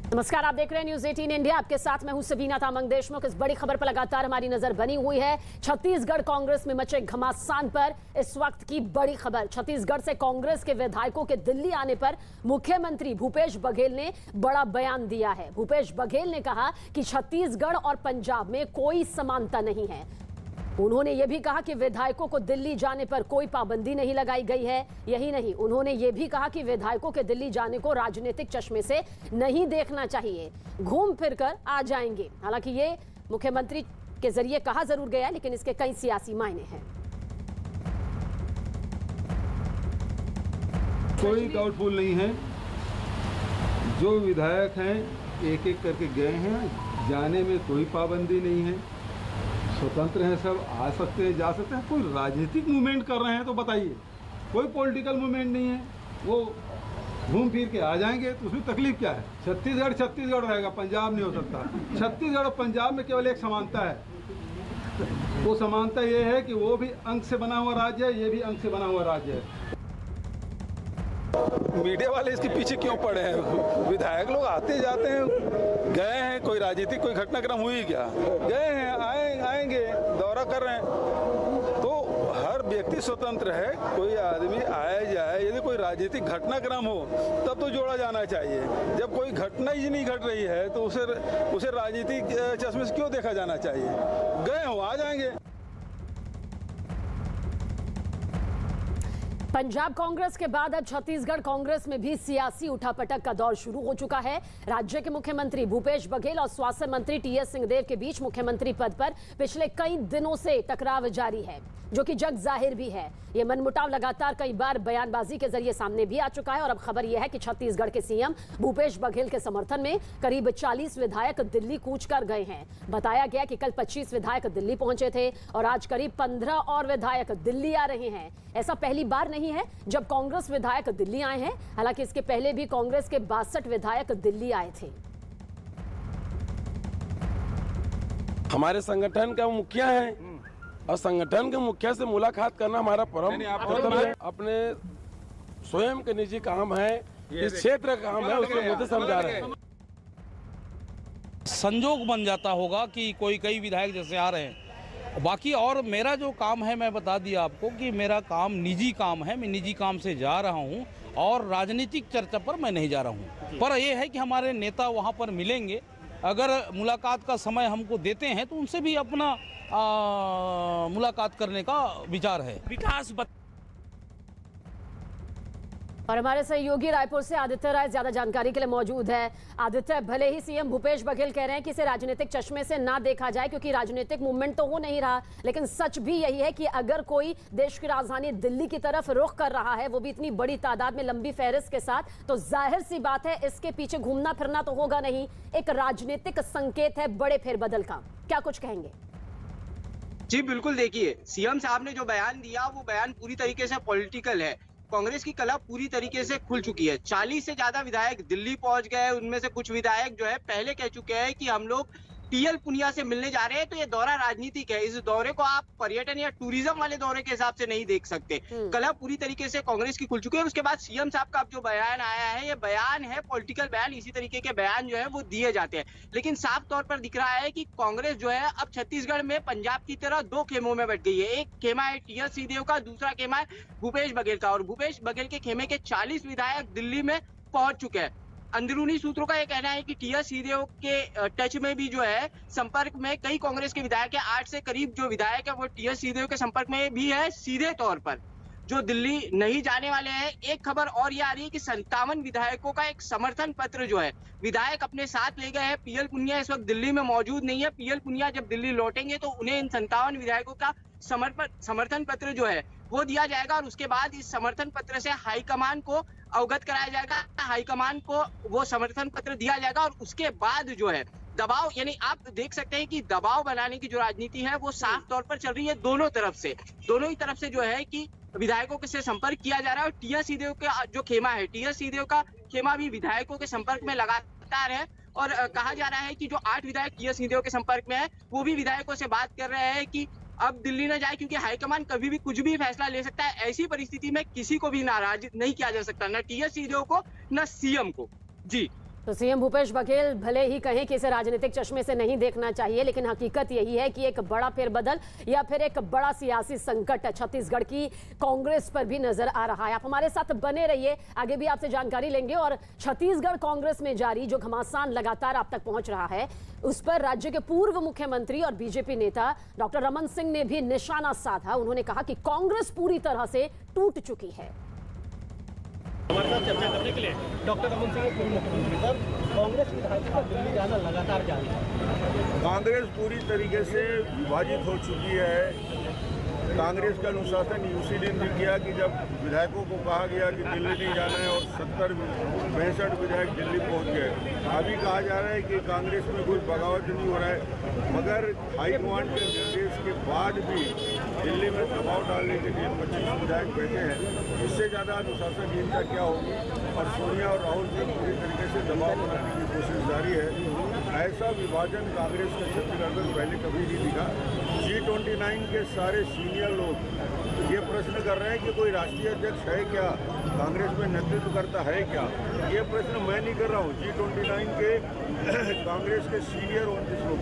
नमस्कार, आप देख रहे हैं न्यूज 18 इंडिया। आपके साथ मैं हूं सबीना तामंग देशमुख। इस बड़ी खबर पर लगातार हमारी नजर बनी हुई है। छत्तीसगढ़ कांग्रेस में मचे घमासान पर इस वक्त की बड़ी खबर। छत्तीसगढ़ से कांग्रेस के विधायकों के दिल्ली आने पर मुख्यमंत्री भूपेश बघेल ने बड़ा बयान दिया है। भूपेश बघेल ने कहा कि छत्तीसगढ़ और पंजाब में कोई समानता नहीं है। उन्होंने यह भी कहा कि विधायकों को दिल्ली जाने पर कोई पाबंदी नहीं लगाई गई है। यही नहीं, उन्होंने यह भी कहा कि विधायकों के दिल्ली जाने को राजनीतिक चश्मे से नहीं देखना चाहिए, घूम फिर कर आ जाएंगे। हालांकि ये मुख्यमंत्री के जरिए कहा जरूर गया, लेकिन इसके कई सियासी मायने हैं। कोई डाउटफुल नहीं है। जो विधायक हैं एक एक करके गए हैं, जाने में कोई पाबंदी नहीं है, स्वतंत्र हैं, सब आ सकते हैं, जा सकते हैं। कोई राजनीतिक मूवमेंट कर रहे हैं तो बताइए, कोई पॉलिटिकल मूवमेंट नहीं है, वो घूम फिर के आ जाएंगे, तो उसमें तकलीफ क्या है। छत्तीसगढ़ छत्तीसगढ़ रहेगा, पंजाब नहीं हो सकता। छत्तीसगढ़ और पंजाब में केवल एक समानता है, वो समानता ये है कि वो भी अंक से बना हुआ राज्य है, ये भी अंक से बना हुआ राज्य है। मीडिया वाले इसके पीछे क्यों पड़े हैं? विधायक लोग आते जाते हैं, गए हैं, कोई राजनीतिक कोई घटनाक्रम हुई क्या? गए हैं, आएंगे, दौरा कर रहे हैं, तो हर व्यक्ति स्वतंत्र है। कोई आदमी आए जाए, यदि कोई राजनीतिक घटनाक्रम हो तब तो जोड़ा जाना चाहिए। जब कोई घटना ही नहीं घट रही है तो उसे राजनीतिक चश्मे से क्यों देखा जाना चाहिए? गए हो, आ जाएंगे। पंजाब कांग्रेस के बाद अब छत्तीसगढ़ कांग्रेस में भी सियासी उठापटक का दौर शुरू हो चुका है। राज्य के मुख्यमंत्री भूपेश बघेल और स्वास्थ्य मंत्री टीएस सिंहदेव के बीच मुख्यमंत्री पद पर पिछले कई दिनों से टकराव जारी है, जो कि जग जाहिर भी है। यह मनमुटाव लगातार कई बार बयानबाजी के जरिए सामने भी आ चुका है और अब खबर यह है कि छत्तीसगढ़ के सीएम भूपेश बघेल के समर्थन में करीब 40 विधायक दिल्ली कूच कर गए हैं। बताया गया कि कल 25 विधायक दिल्ली पहुंचे थे और आज करीब 15 और विधायक दिल्ली आ रहे हैं। ऐसा पहली बार नहीं है जब कांग्रेस विधायक दिल्ली आए हैं। हालांकि इसके पहले भी कांग्रेस के 62 विधायक दिल्ली आए थे। हमारे संगठन का मुखिया है और संगठन के मुखिया से मुलाकात करना हमारा परम है। अपने स्वयं के निजी काम है, इस क्षेत्र का काम है, उसके मुद्दे समझा रहे हैं। संजोग बन जाता होगा कि कोई कई विधायक जैसे आ रहे हैं। बाकी और मेरा जो काम है, मैं बता दिया आपको कि मेरा काम निजी काम है। मैं निजी काम से जा रहा हूं और राजनीतिक चर्चा पर मैं नहीं जा रहा हूं। पर यह है कि हमारे नेता वहां पर मिलेंगे। अगर मुलाकात का समय हमको देते हैं तो उनसे भी अपना मुलाकात करने का विचार है। विकास और हमारे सहयोगी रायपुर से आदित्य राय ज्यादा जानकारी के लिए मौजूद है। आदित्य, भले ही सीएम भूपेश बघेल कह रहे हैं कि इसे राजनीतिक चश्मे से ना देखा जाए क्योंकि राजनीतिक मूवमेंट तो हो नहीं रहा, लेकिन सच भी यही है कि अगर कोई देश की राजधानी दिल्ली की तरफ रुख कर रहा है, वो भी इतनी बड़ी तादाद में लंबी फहरिस्त के साथ, तो जाहिर सी बात है इसके पीछे घूमना फिरना तो होगा नहीं। एक राजनीतिक संकेत है बड़े फेरबदल का। क्या कुछ कहेंगे? जी बिल्कुल, देखिए सीएम साहब ने जो बयान दिया वो बयान पूरी तरीके से पॉलिटिकल है। कांग्रेस की कला पूरी तरीके से खुल चुकी है। 40 से ज्यादा विधायक दिल्ली पहुंच गए। उनमें से कुछ विधायक जो है पहले कह चुके हैं कि हम लोग टीएल पुनिया से मिलने जा रहे हैं। तो ये दौरा राजनीतिक है। इस दौरे को आप पर्यटन या टूरिज्म वाले दौरे के हिसाब से नहीं देख सकते। कला पूरी तरीके से कांग्रेस की खुल चुकी है। उसके बाद सीएम साहब का अब जो बयान आया है, ये बयान है पॉलिटिकल बयान। इसी तरीके के बयान जो है वो दिए जाते हैं, लेकिन साफ तौर पर दिख रहा है कि कांग्रेस जो है अब छत्तीसगढ़ में पंजाब की तरह दो खेमों में बट गई है। एक खेमा है टीएस सिंहदेव का, दूसरा खेमा है भूपेश बघेल का। और भूपेश बघेल के खेमे के 40 विधायक दिल्ली में पहुंच चुके हैं। अंदरूनी सूत्रों का यह कहना है कि टीएस सिंहदेव के टच में भी जो है संपर्क में कई कांग्रेस के विधायक है। 8 से करीब जो विधायक है वो टीएस सिंहदेव के संपर्क में भी है सीधे तौर पर, जो दिल्ली नहीं जाने वाले हैं। एक खबर और ये आ रही है कि 57 विधायकों का एक समर्थन पत्र जो है विधायक अपने साथ ले गए हैं। पीएल पुनिया इस वक्त दिल्ली में मौजूद नहीं है। पीएल पुनिया जब दिल्ली लौटेंगे तो उन्हें इन 57 विधायकों का समर्थन पत्र जो है वो दिया जाएगा और उसके बाद इस समर्थन पत्र से हाईकमान को अवगत कराया जाएगा। हाईकमान को वो समर्थन पत्र दिया जाएगा और उसके बाद जो है दबाव, यानी आप देख सकते हैं कि दबाव बनाने की जो राजनीति है वो साफ तौर पर चल रही है दोनों ही तरफ से जो है कि विधायकों से संपर्क किया जा रहा है। और टीएस सिंहदेव का जो खेमा है, टीएस सिंहदेव का खेमा भी विधायकों के संपर्क में लगातार है। और कहा जा रहा है कि जो 8 विधायक टीएस सिंहदेव के संपर्क में है वो भी विधायकों से बात कर रहे हैं कि अब दिल्ली न जाए, क्योंकि हाईकमान कभी भी कुछ भी फैसला ले सकता है। ऐसी परिस्थिति में किसी को भी नाराज नहीं किया जा सकता, न टीएस सिंहदेव को न सीएम को। जी तो सीएम भूपेश बघेल भले ही कहें कि इसे राजनीतिक चश्मे से नहीं देखना चाहिए, लेकिन हकीकत यही है कि एक बड़ा फेरबदल या फिर एक बड़ा सियासी संकट छत्तीसगढ़ की कांग्रेस पर भी नजर आ रहा है। आप हमारे साथ बने रहिए, आगे भी आपसे जानकारी लेंगे। और छत्तीसगढ़ कांग्रेस में जारी जो घमासान लगातार आप तक पहुंच रहा है, उस पर राज्य के पूर्व मुख्यमंत्री और बीजेपी नेता डॉक्टर रमन सिंह ने भी निशाना साधा। उन्होंने कहा कि कांग्रेस पूरी तरह से टूट चुकी है। हमारे साथ चर्चा करने के लिए डॉक्टर रमन सिंह पूर्व मुख्यमंत्री पर कांग्रेस विधायक का दिल्ली जाना लगातार जारी है। कांग्रेस पूरी तरीके से विभाजित हो चुकी है। कांग्रेस का अनुशासन उसी दिन भी किया कि जब विधायकों को कहा गया कि दिल्ली नहीं जाना है और 65 विधायक दिल्ली पहुंच गए। अभी कहा जा रहा है कि कांग्रेस में कोई बगावत नहीं हो रहा है, मगर हाईकमांड के निर्देश के बाद भी दिल्ली में दबाव डालने के लिए 25 विधायक बैठे हैं। इससे ज़्यादा अनुशासनहीनता क्या होगी। और सोनिया और राहुल से पूरी तरीके से दबाव बनाने की कोशिश जारी है। ऐसा विभाजन कांग्रेस के छत्तीसगढ़ में पहले कभी नहीं दिखा। G29 के सारे सीनियर लोग ये प्रश्न कर रहे हैं कि कोई राष्ट्रीय अध्यक्ष है क्या, कांग्रेस में नेतृत्व करता है क्या। ये प्रश्न मैं नहीं कर रहा हूँ, G29 के कांग्रेस के सीनियर 29 लोग।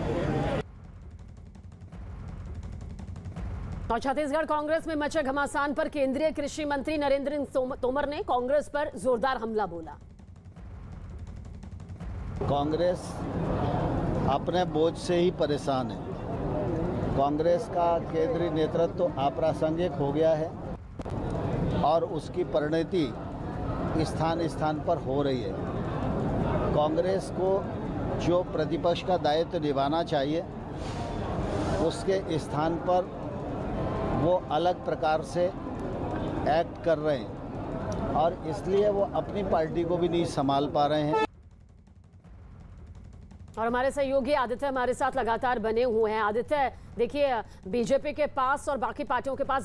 और छत्तीसगढ़ कांग्रेस में मचे घमासान पर केंद्रीय कृषि मंत्री नरेंद्र सिंह तोमर ने कांग्रेस पर जोरदार हमला बोला। कांग्रेस अपने बोझ से ही परेशान है। कांग्रेस का केंद्रीय नेतृत्व अप्रासंगिक हो गया है और उसकी परिणति स्थान स्थान पर हो रही है। कांग्रेस को जो प्रतिपक्ष का दायित्व निभाना चाहिए, उसके स्थान पर वो अलग प्रकार से एक्ट कर रहे हैं और इसलिए वो अपनी पार्टी को भी नहीं संभाल पा रहे हैं। और हमारे सहयोगी आदित्य हमारे साथ लगातार बने हुए हैं। आदित्य, देखिए बीजेपी के पास और बाकी पार्टियों के पास